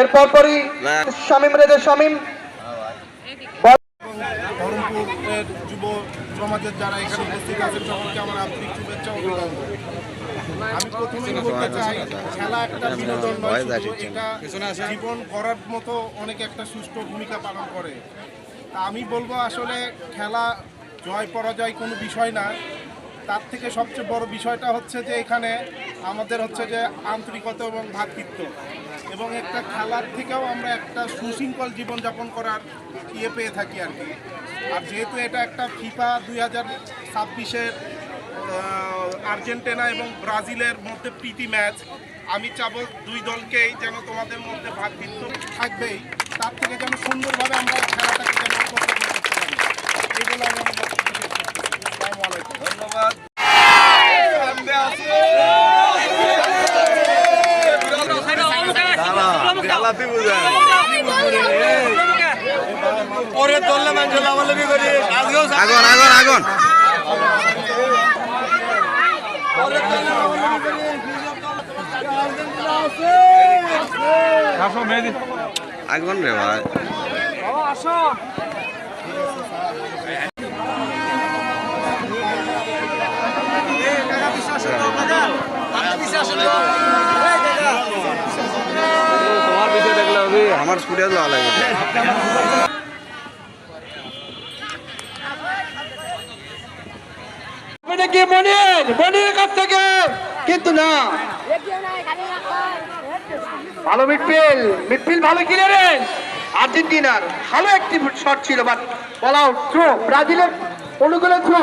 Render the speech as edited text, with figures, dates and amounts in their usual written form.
এরপর পরই শামীম রেজা শামীম বহরমপুরের যুব সমাজের যারা এখানে উপস্থিত আছেন সকলকে আমার আন্তরিক শুভেচ্ছা ও অভিনন্দন। আমি প্রথমেই বলতে চাই, খেলা একটা বিনোদন নয়, এটা জীবন করার মতো অনেক একটা সুষ্ঠু ভূমিকা পালন করে। তা আমি বলবো আসলে খেলা জয় পরাজয় কোনো বিষয় না, তার থেকে সবচেয়ে বড় বিষয়টা হচ্ছে যে এখানে আমাদের হচ্ছে যে আন্তরিকতা এবং ভ্রাতৃত্ব, এবং একটা খেলার থেকেও আমরা একটা সুশৃঙ্খল জীবনযাপন করার পেয়ে থাকি আর কি। আর যেহেতু এটা একটা ফিফা 2026-এর আর্জেন্টিনা এবং ব্রাজিলের মধ্যে প্রীতি ম্যাচ, আমি চাবো দুই দলকেই যেন তোমাদের মধ্যে ভ্রাতৃত্ব থাকবেই, তার থেকে যেন সুন্দরভাবে আমরা খেলাটাকে যেন উপভোগ করতে পারি, এই বলে আমি আমার বক্তব্য শেষ করছি। আসসালামু আলাইকুম। ধন্যবাদ। আগুন আগুন আগুন আগুন রে ভাই। তোমার পিছিয়ে দেখলে আমার স্কুটিয়া তো আলাদা মনির কাছ থেকে, কিন্তু না ভালো মিডফিল্ড ভালো ক্লিয়ারেন্স আর্জেন্টিনার, ভালো একটি শট ছিল, বাট বল আউট। থ্রো ব্রাজিলের অনুকূলে থ্রো।